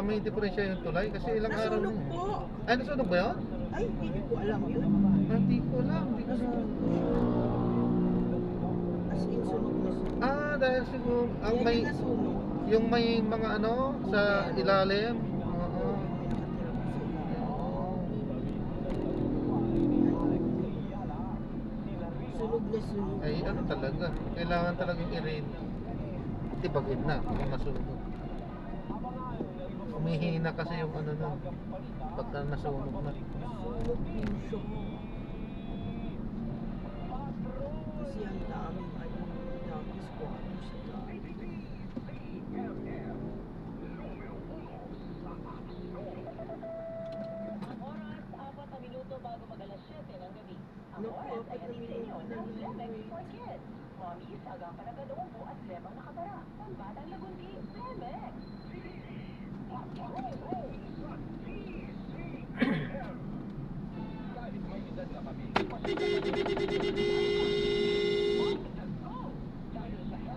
may diferensya yung tulay kasi ilang araw Nasunog na. po. Ay, nasunog ba yun? Ay, hindi ko alam yun. Hindi ko alam, hindi ko Nasunog po siya. As in, sunog na sunog. dahil siguro ang Yan may yung nasunog. yung may mga ano sa ilalim. Oo. Sunog na sunog. Ay, ano talaga? Kailangan talagang i-rain. Tibagin na kung nasunog. Humihina kasi yung ano nun. Pagka nasunog na. Sunog din siya. Kasi ang daming squatter sa dami. Naku, apat na minuto na lang. Mommies, agapan na galumbo at lemang nakatara. Pambatang lagundi, Pemex.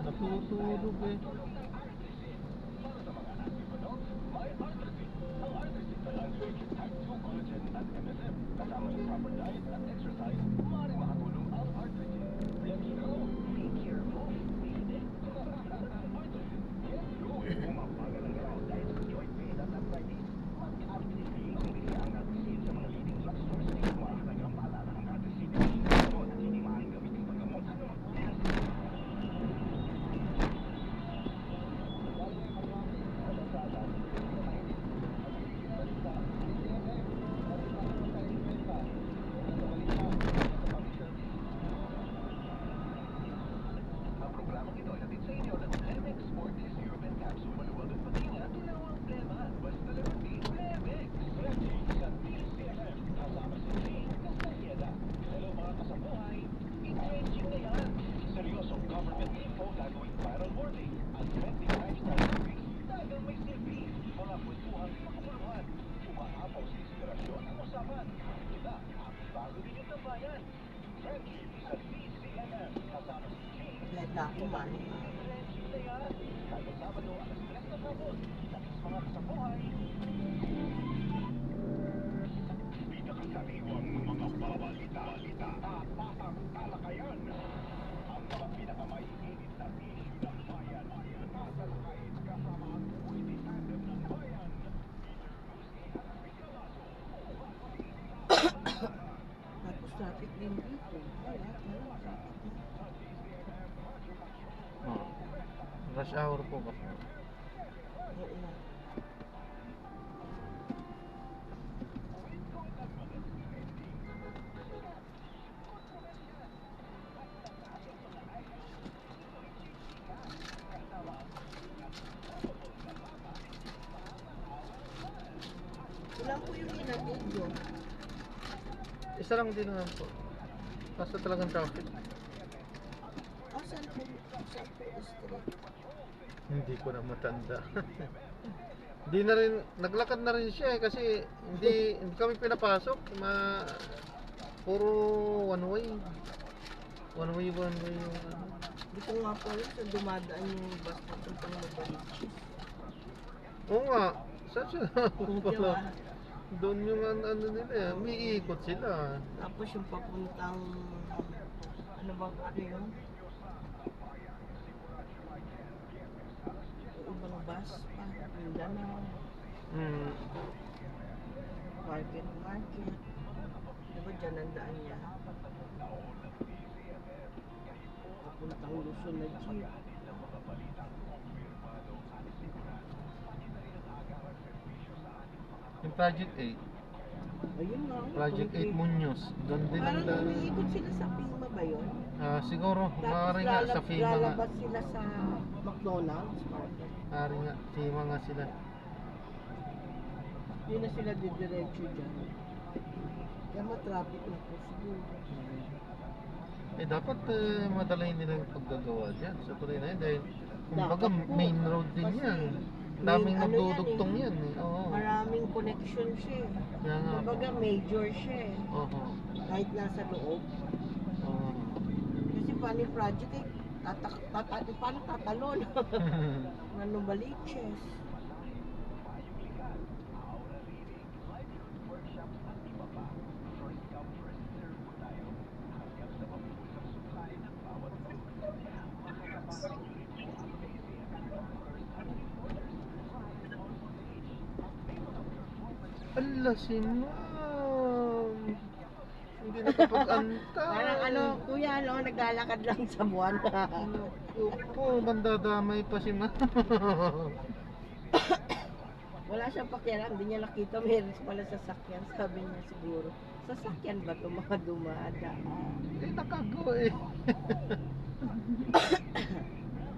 Natutulog eh. Leta ako man. Tapos traffic din dito. Wala traffic din. Oh. Rush hour po ba? Oo nga. Ilan po yung hinatid nyo? Isa lang din naman po. Basta talagang traffic. Saan po street? Hindi ko na matanda. Hindi na rin, naglakad na rin siya eh, kasi hindi kami pinapasok. Puro one way. One way yung ano. Hindi ko nga po alam saan dumadaan yung bus papuntang Novaliches. Oo nga, saan siya? Diba? Doon yung ano nila eh, umiikot sila. Tapos yung papuntang, ano bang ano yun? Yung ibang bus pa, Mindanao, Market. Diba dyan ang daan niya? Papuntang Luzon na jeep. Yung Project 8. Ayun nga. Project 8 Muñoz. Doon din ang Parang umiikot sila sa FEMA ba yun? siguro, Tapos maaari nga sa FEMA nga. lalabas sila sa McDonald's Market. Maaari nga, FEMA nga sila. Hindi na sila didiretso dyan. Kaya matraffic na po siguro. Eh dapat madalayin nila yung paggagawa dyan sa tuloy na yun dahil kumbaga Dapat po. main road din Kasi yan. Daming ano nagdudugtong yan eh. Oo. Maraming connection siya eh. Kaya nga po. Kumbaga major siya eh. Oo. Kahit nasa loob. Oo. Kasi paano yung project eh, paano tatalon? Ano baliches? Ala, si Ma'am. Hindi nakapag-anta. Parang ano, kuya, ano, naglalakad lang sa buwan. Naku po, mandadamay pa si Ma'am. Wala siyang pakialam, hindi niya nakita meron pala sasakyan. Sabi niya siguro, sasakyan ba ito mga dumadaan? Eh, nakago eh.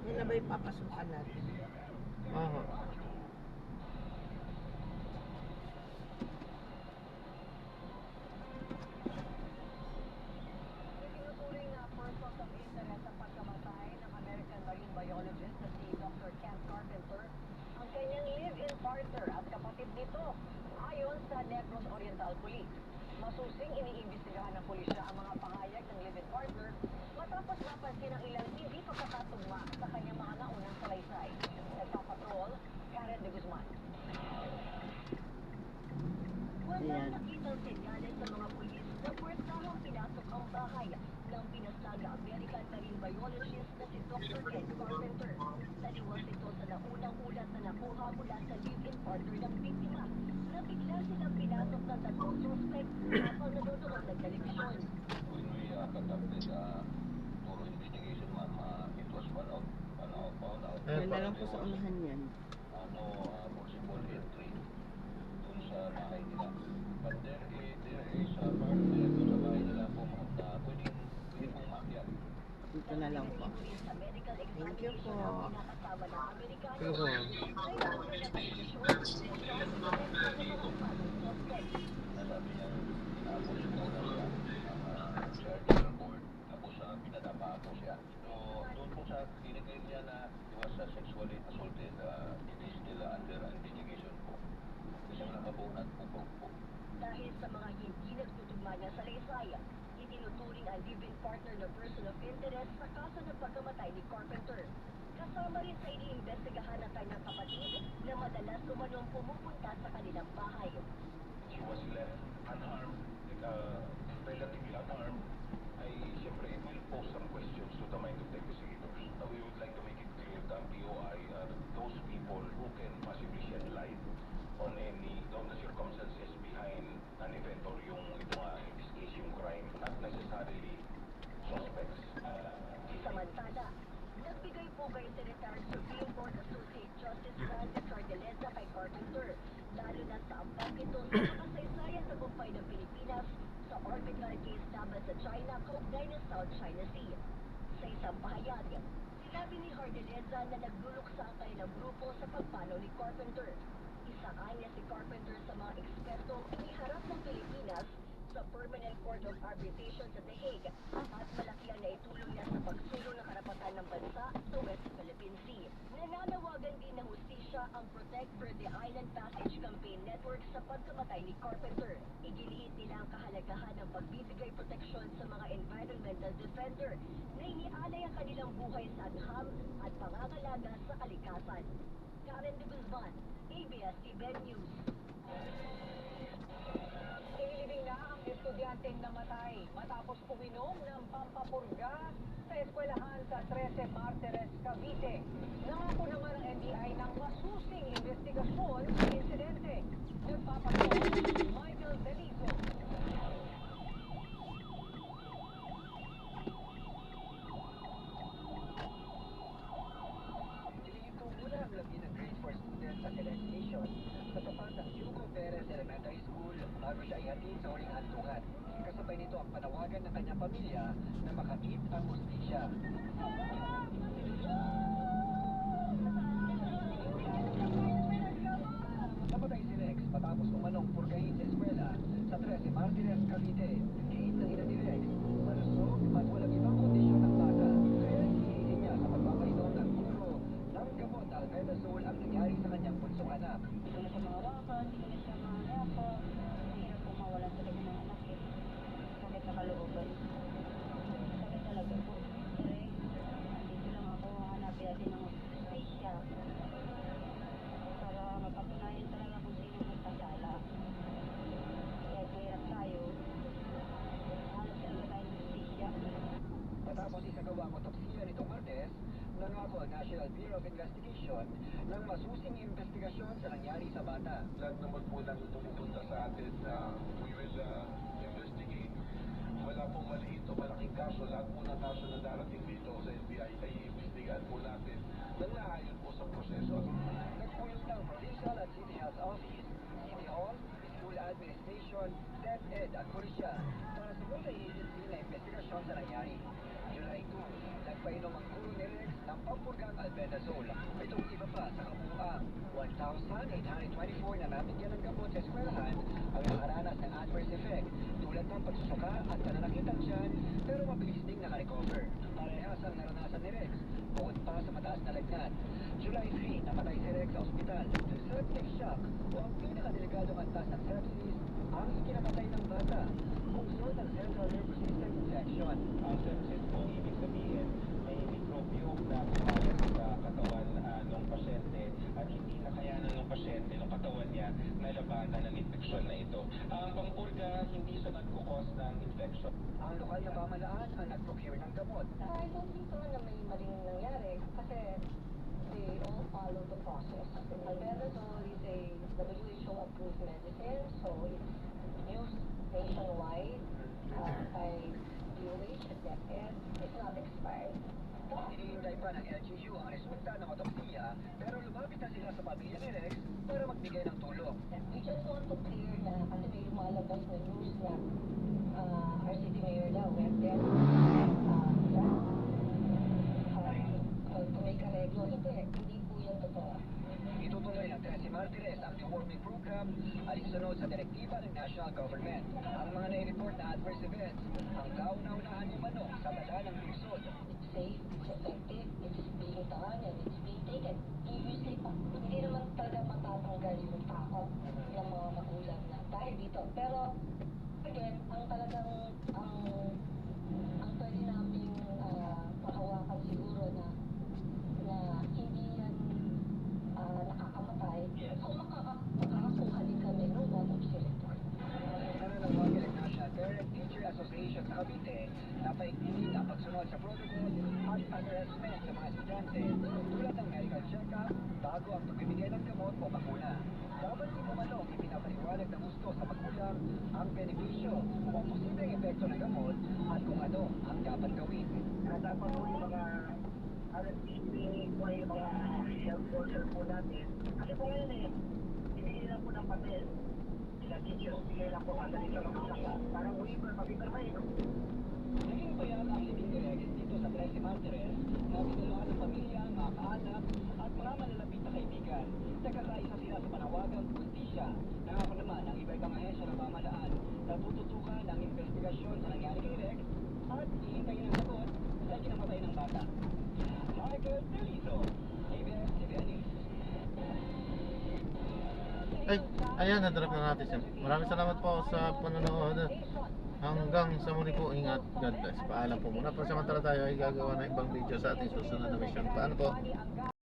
Yan na ba yung papasukan natin? Aha. Itinuturing na person of interest sa pagkamatay ng American marine biologist na si Dr. Ken Carpenter ang kanyang live-in partner at kapatid nito ayon sa Negros Oriental Police. Masusing iniimbestigahan ng pulisya ang mga pahayag ng live-in partner matapos mapansin ang ilang hindi pagkakatugma sa kanyang mga naunang salaysay. Nagpapatrol, Karen de Guzman. Walang Ayan. nakitang senyales sa mga pulis na puwersahang pinasok ang bahay ng pinasaga American marine biologist na si Dr. Ken Carpenter. Taliwas ito sa naunang ulat na nakuha mula sa live-in partner ng biktima na bigla silang pinasok ng tatlong suspect habang nanonood ng telebisyon. When we conducted thorough investigation, ma'am, it was found out, Yan na lang po sa unahan yan. no possible entry dun sa bahay nila. But there is a part there dun sa bahay nila po, ma'am, na pwedeng pong maakyat. Dito na lang po. Sa medical Thank you po. examination ng pinakasama ng Amerikano Sige po, ma'am. ay nauna sa telebisyon na siya ang direkta ng mga umatong suspect. Nasabi niya, inabot ko na siya, ang charge report, tapos pinadapa ako siya. So, doon po sa clinical niya na he was sexually assaulted, it is still under investigation po. Isang nakabunat po. Dahil sa mga hindi nagtutugma niya sa laysay, itinuturing ang live-in partner na person of interest sa kaso ng pagkamatay ni Carpenter. Kasama rin sa iniimbestigahan ng kanyang kapatid na madalas umanong pumupunta sa kanilang bahay. She was left unharmed, relatively unarmed. Ay, siyempre, it will pose some questions to the mind of the investigators. We would like to make it clear that POI are those people who can possibly shed light on the circumstances behind an event or in this case, yung crime, not necessarily suspects. Samantala, nagbigay po kay Retired Supreme Court Associate Justice Francis Ardeleza kay Carpenter, lalo na sa ampang ito sa makasaysayan sa bumpay ng Pilipinas sa orbital case laban sa China kaugnay ng South China Sea. Sa isang pahayag, sinabi ni Ardeleza na nagluluksa ang kanilang grupo sa pagpanaw ni Carpenter. Isakay niya si Carpenter sa mga ekspertong iniharap ng Pilipinas sa Permanent Court of Arbitration sa The Hague at malaki ang naitulong niya sa pagsulong ng karapatan ng bansa sa West Philippine Sea. Nananawagan din ng hustisya ang Protect for the Island Passage Campaign Network sa pagkamatay ni Carpenter. Iginiit nila ang kahalagahan ng pagbibigay proteksyon sa mga environmental defender na inialay ang kanilang buhay sa agham at pangangalaga sa kalikasan. Karen de Guzman, ABS-CBN News. Ilibing na ang estudyanteng namatay matapos uminom ng pampapurga sa eskwelahan sa 13 Martires, Cavite. Nangako naman ang NBI ng masusing investigasyon sa insidente. Nagpapatuloy Michael Belizo. Ito muna ang labi ng grade 4 student sa Quebec Station sa tapat ng Hugo Perez Elementary School bago siya ihatid sa huling hantungan. Kasabay nito ang panawagan ng kanyang pamilya na makamit ang hustisya. Namatay si Rex matapos umanong purgahin sa eskwela sa 13 Martires, Cavite. Giit ng ina ni Rex, malusog at walang ibang kondisyon ng bata. Kaya hinihiling niya sa pagpapainom ng guro ng gamot albendazole ang nangyari sa kanyang bunsong anak. Hindi ko na siya mahawakan, hindi ko na siya maharapan. Hirap po mawala sa kanya ng anak eh. Sakit na kalooban. Sakit talaga po. Direk, nandito nangako ang National Bureau of Investigation ng masusing investigasyon sa nangyari sa bata. Lahat naman po lang pumupunta sa atin na we will investigate. Wala pong maliit o malaking kaso. Lahat po ng kaso na darating dito sa NBI ay iimbestigahan po natin nang naayon po sa proseso. Nagpuyos ng Provincial at City Health Office, City Hall, School Administration, DepEd at Pulisya para sa multi-agency na investigasyon sa nangyari. July 2, nagpainom ang guro ni Rex ng pampurgang albendazole. Itong iba pa sa kabuuang 1,824 na nabigyan ng gamot sa eskwelahan ang nakaranas ng adverse effect tulad ng pagsusuka at pananakit ang tiyan pero mabilis ding nakarecover. Parehas ang naranasan ni Rex bukod pa sa mataas na lagnat. July 3, namatay si Rex sa ospital. Septic shock o ang pinakadelikadong antas ng sepsis ang kinamatay ng bata. Bunso ng central nervous system infection. Ang sepsis po, ibig sabihin, may mikrobyong na pumayag sa katawan ng pasyente at hindi nakayanan ng pasyente ng katawan niya na labanan ng infeksyon na ito. Ang pampurga, hindi siya nagkukos ng infection. Ang lokal na pamahalaan ang nag-procure ng gamot. I don't think naman na may maling nangyari kasi they all follow the process. Albendazole is a WHO-approved medicine, so it's used nationwide by DOH at DepEd. It's not expired. Hinihintay pa ng LGU ang resulta ng autopsiya pero lumapit na sila sa pamilya ni Rex para magbigay ng tulong. We just want to clear na kasi may lumalabas na news na our city mayor daw went there to make arreglo. Hindi po yan totoo. Itutuloy ng 13 Martires ang deworming program alinsunod sa direktiba ng national government. Ang mga nai-report na adverse events ang kauna-unahan umano sa dala ng lungsod. It's safe, it's effective, it's being done, and it's being taken. Previously pa, hindi naman talaga matatanggal yung takot ng mga magulang na dahil dito. Pero, again, ang talagang, ang pwede namin pahawakan siguro na hindi yan nakakamatay kung makakakuha din kami ng autopsy report. Nananawagan ng National Parent Teacher Association sa Cavite na paigtingin ang pagsunod sa protocol at assessment sa mga estudyante tulad ng medical check-up bago ang pagbibigay ng gamot o bakuna. Dapat din umanong ipinapaliwanag ng gusto sa magulang ang benepisyo o ang posibleng epekto ng gamot at kung ano ang dapat gawin. Dapat po yung mga RFP po yung mga health worker po natin. Kasi po ngayon hindi lang po ng papel. Sila teachers, hindi lang po kada nito ng mga parang waiver, mapipirmahin. Naging bayag ang living direct dito sa 13 Martires na binuluhan ng pamilya, mga kaanak at mga malalapit na kaibigan. Nagkakaisa sila sa panawagang justisya. Nangako naman ang iba ibang ahensya ng pamahalaan na tututukan ang investigasyon sa nangyari kay Rex at hihintayin ang sagot sa kinamatay ng bata. Michael Delizo, ABS-CBN News. Ay, ayan, na-drop na natin siya. Maraming salamat po sa panonood. Hanggang sa muli po, ingat. God bless. Paalam po muna. Pasamantala tayo ay gagawa ng ibang video sa ating susunod na mission. Paano po?